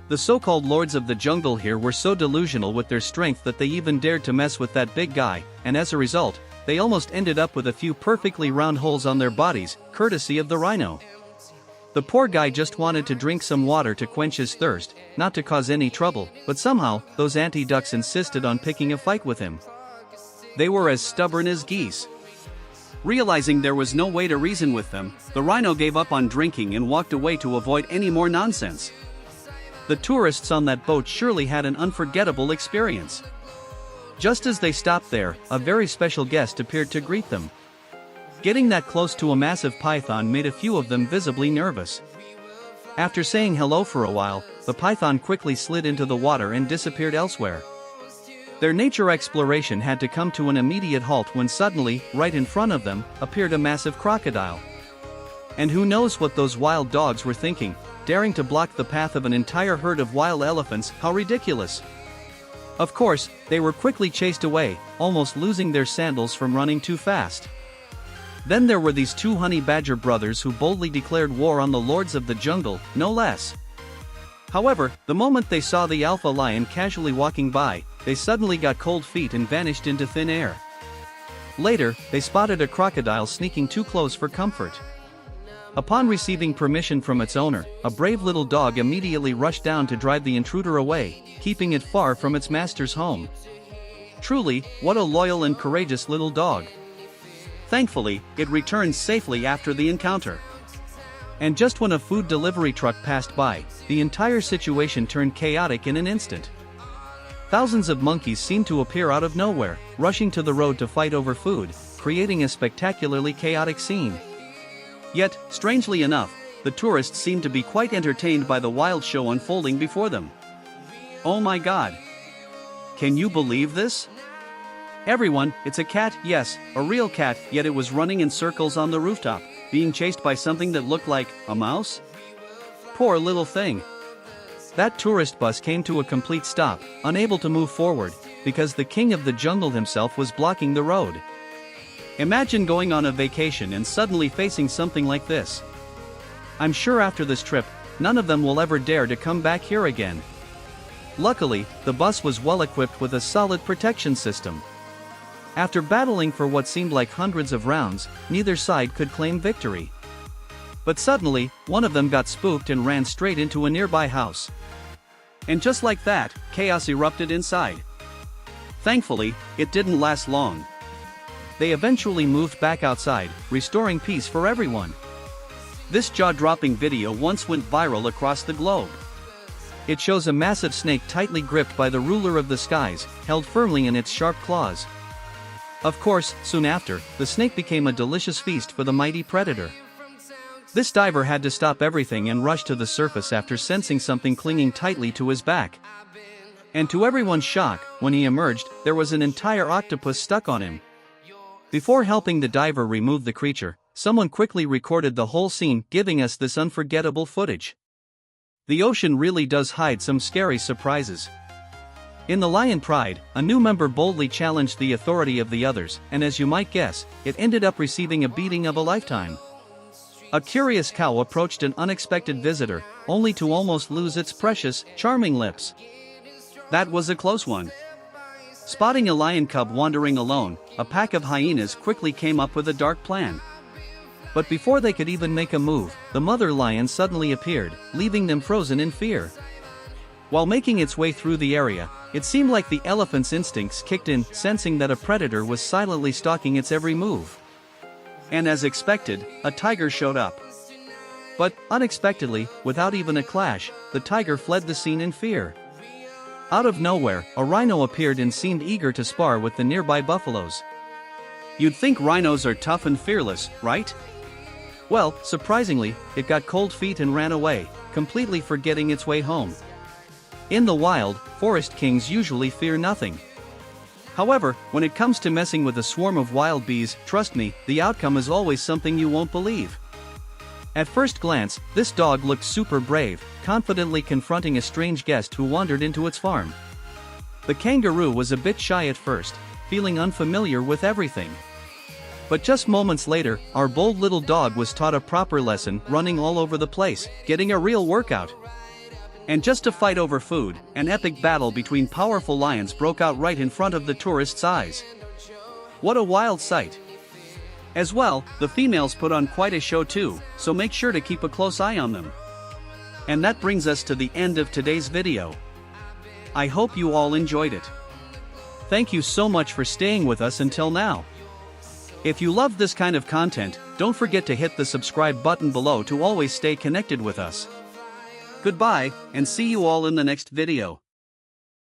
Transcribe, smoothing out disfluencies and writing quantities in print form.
The so-called lords of the jungle here were so delusional with their strength that they even dared to mess with that big guy, and as a result, they almost ended up with a few perfectly round holes on their bodies, courtesy of the rhino. The poor guy just wanted to drink some water to quench his thirst, not to cause any trouble, but somehow, those anti-ducks insisted on picking a fight with him. They were as stubborn as geese. Realizing there was no way to reason with them, the rhino gave up on drinking and walked away to avoid any more nonsense. The tourists on that boat surely had an unforgettable experience. Just as they stopped there, a very special guest appeared to greet them. Getting that close to a massive python made a few of them visibly nervous. After saying hello for a while, the python quickly slid into the water and disappeared elsewhere. Their nature exploration had to come to an immediate halt when suddenly, right in front of them, appeared a massive crocodile. And who knows what those wild dogs were thinking, daring to block the path of an entire herd of wild elephants. How ridiculous! Of course, they were quickly chased away, almost losing their sandals from running too fast. Then there were these two honey badger brothers who boldly declared war on the lords of the jungle, no less. However, the moment they saw the alpha lion casually walking by, they suddenly got cold feet and vanished into thin air. Later, they spotted a crocodile sneaking too close for comfort. Upon receiving permission from its owner, a brave little dog immediately rushed down to drive the intruder away, keeping it far from its master's home. Truly, what a loyal and courageous little dog. Thankfully, it returned safely after the encounter. And just when a food delivery truck passed by, the entire situation turned chaotic in an instant. Thousands of monkeys seemed to appear out of nowhere, rushing to the road to fight over food, creating a spectacularly chaotic scene. Yet, strangely enough, the tourists seemed to be quite entertained by the wild show unfolding before them. Oh my God! Can you believe this? Everyone, it's a cat, yes, a real cat, yet it was running in circles on the rooftop, being chased by something that looked like a mouse? Poor little thing. That tourist bus came to a complete stop, unable to move forward, because the king of the jungle himself was blocking the road. Imagine going on a vacation and suddenly facing something like this. I'm sure after this trip, none of them will ever dare to come back here again. Luckily, the bus was well equipped with a solid protection system. After battling for what seemed like hundreds of rounds, neither side could claim victory. But suddenly, one of them got spooked and ran straight into a nearby house. And just like that, chaos erupted inside. Thankfully, it didn't last long. They eventually moved back outside, restoring peace for everyone. This jaw-dropping video once went viral across the globe. It shows a massive snake tightly gripped by the ruler of the skies, held firmly in its sharp claws. Of course, soon after, the snake became a delicious feast for the mighty predator. This diver had to stop everything and rush to the surface after sensing something clinging tightly to his back. And to everyone's shock, when he emerged, there was an entire octopus stuck on him. Before helping the diver remove the creature, someone quickly recorded the whole scene, giving us this unforgettable footage. The ocean really does hide some scary surprises. In the Lion Pride, a new member boldly challenged the authority of the others, and as you might guess, it ended up receiving a beating of a lifetime. A curious cow approached an unexpected visitor, only to almost lose its precious, charming lips. That was a close one. Spotting a lion cub wandering alone, a pack of hyenas quickly came up with a dark plan. But before they could even make a move, the mother lion suddenly appeared, leaving them frozen in fear. While making its way through the area, it seemed like the elephant's instincts kicked in, sensing that a predator was silently stalking its every move. And as expected, a tiger showed up. But, unexpectedly, without even a clash, the tiger fled the scene in fear. Out of nowhere, a rhino appeared and seemed eager to spar with the nearby buffaloes. You'd think rhinos are tough and fearless, right? Well, surprisingly, it got cold feet and ran away, completely forgetting its way home. In the wild, forest kings usually fear nothing. However, when it comes to messing with a swarm of wild bees, trust me, the outcome is always something you won't believe. At first glance, this dog looked super brave, confidently confronting a strange guest who wandered into its farm. The kangaroo was a bit shy at first, feeling unfamiliar with everything. But just moments later, our bold little dog was taught a proper lesson, running all over the place, getting a real workout. And just to fight over food, an epic battle between powerful lions broke out right in front of the tourists' eyes. What a wild sight! As well, the females put on quite a show too, so make sure to keep a close eye on them. And that brings us to the end of today's video. I hope you all enjoyed it. Thank you so much for staying with us until now. If you love this kind of content, don't forget to hit the subscribe button below to always stay connected with us. Goodbye, and see you all in the next video.